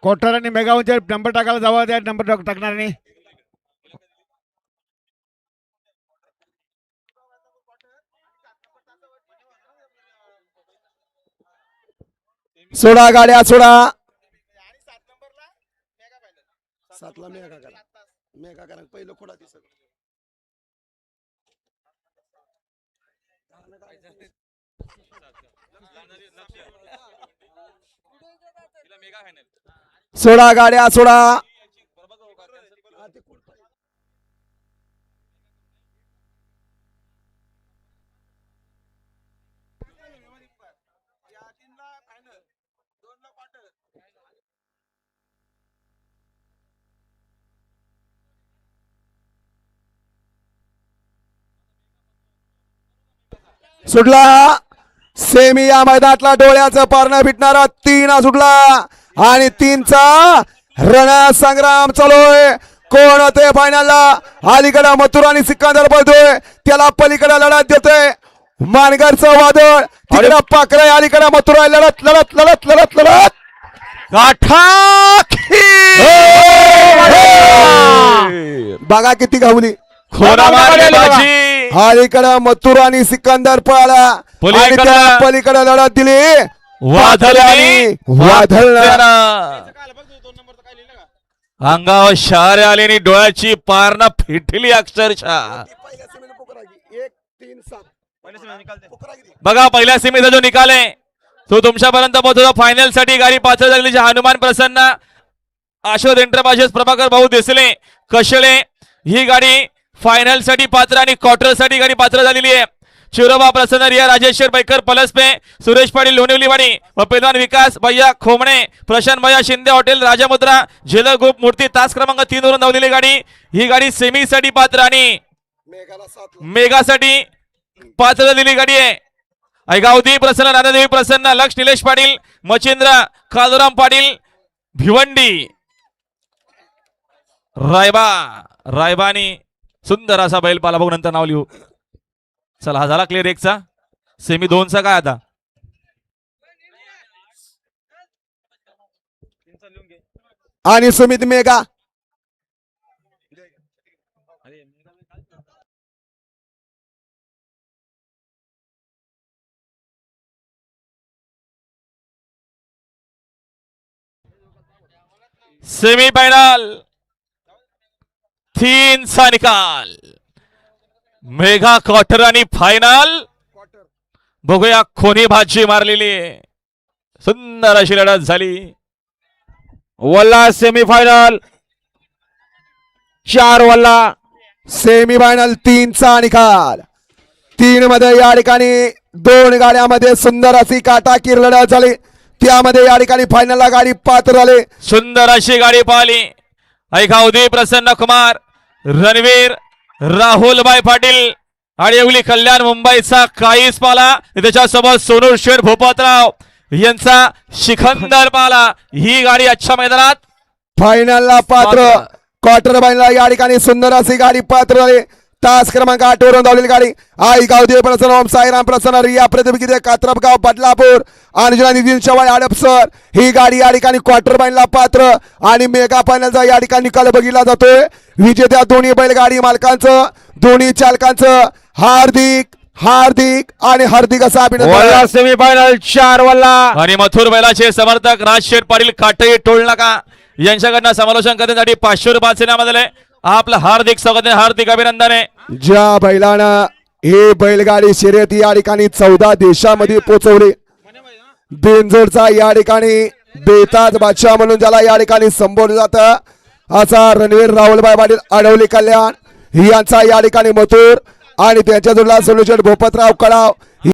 कोठार आणि मेगावचे नंबर टाकायला जावा त्या नंबर टाकणार नाही. सोडा गाड्या सोडा. 7 ला मेगा करा पहिलं खोडा दिसत. सोडा गाड्या सोडा. सुटला सेमी या मैदानातला डोळ्याचं पारणं फिटणारा 3 सुटला आणि 3चा रणसंग्राम चालू आहे. कोण होते फायनलला? अलीकडे मथुर आणि सिकंदर पळतोय, त्याला पलीकडे लढत देतोय मानगरचं वादळ. तिकडे पाकराय, अलीकडे मथुर आहे. लढत लढत लढत लढत लढत बघा किती घावली. अलीकडे मथुर आणि सिकंदर पळाला, पलीकडे लढत दिली वादळ आणि वादळ. अंगावर शार आले डोळ्याची पारणं फिटली अक्षरशः. बघा पहिल्या सेमीचा जो निकाल आहे तो तुमच्यापर्यंत पोहोचतो. फायनल साठी गाडी पात्र झालेली हनुमान प्रसन्न, अशोक एंटरप्राइजेस, प्रभाकर भाऊ देसले, कशळे ही गाडी फायनल साठी पात्र आणि क्वार्टर साठी गाडी पात्र झालेली आहे. शिरोबा प्रसन्न, रिया राजेश्वर बैकर पलसपे, सुरेश पाटील लोणिवलीवाडी व पैलवान विकास भैया खोमणे, प्रशांत भैया शिंदे हॉटेल राजामुद्रा, झेलर ग्रुप मूर्ती तास क्रमांक 3 वरून धावलेली गाडी. ही गाडी सेमी साठी पात्र आणि मेगा साठी पात्र झालेली गाडी आहे. ऐगावदेवी प्रसन्न, नानादेवी प्रसन्न, लक्ष निलेश पाटील, मचिंद्र कालुराम पाटील भिवंडी, रायबानी सुंदर असा बैल पाला बघू नंतर नाव लिहू. चला हा झाला क्लिअर 1चा. सेमी 2चा काय आता? आणि सुमित मेगा सेमीफायनल 3चा निकाल. मेगा क्वार्टर आणि फायनल बघूया कोणी भाजी मारलेली आहे. सुंदर अशी लढत झाली. वल्ला सेमीफायनल 4 वल्ला. सेमीफायनल 3चा निकाल. 3 मध्ये या ठिकाणी 2 गाड्यामध्ये सुंदर अशी काटाकीर लढत झाली. त्यामध्ये या ठिकाणी फायनलला गाडी पात्र झाली. सुंदर अशी गाडी पाहिली. ऐकावदेवी प्रसन्न कुमार, रणवीर राहुलभाई पाटील आणि येवली कल्याण मुंबईचा काहीच पाला, त्याच्यासोबत सोनू शेठ भोपतराव यांचा शिखंदर पाला. ही गाडी आजच्या मैदानात फायनलला पात्र. क्वार्टर फायनलला या ठिकाणी सुंदर अशी गाडी पात्र झाली. तास क्रमांक 8 वरून धावलेली गाडी. आई गावदेव प्रसन्न, ओम साईराम प्रसन्न, रिया प्रतिबिंब कात्रपगाव बदलापूर, अंजना नितीन चव्हाण हडपसर ही गाडी या ठिकाणी क्वार्टर फायनलला पात्र आणि मेगा फायनलचा या ठिकाणी निकाल बघितला जातोय. विजेत्या दोन्ही बैलगाडी मालकांचं, दोन्ही चालकांचं हार्दिक हार्दिक आणि हार्दिक असा अभिनंदन. सेमीफायनल 4 वल्ला. आणि मथुर बैलाचे समर्थक राजशेठ पाटील काटई टोल नाका यांच्याकडनं समालोचन करण्यासाठी 500 रुपयाचे नाम दिले. आपलं हार्दिक स्वागत आहे, हार्दिक अभिनंदन आहे. ज्या बैलानं हे बैलगाडी शर्यती या ठिकाणी 14 देशामध्ये पोहोचवली. बेंजोरचा या ठिकाणी बेताज बादशाह म्हणून ज्याला या ठिकाणी संबोधलं जातं असा रणवीर राहुलभाई पाटील आडवली कल्याण यांचा या ठिकाणी मथुर आणि त्यांच्या जोडला सोल्युशन भोपतराव कळाव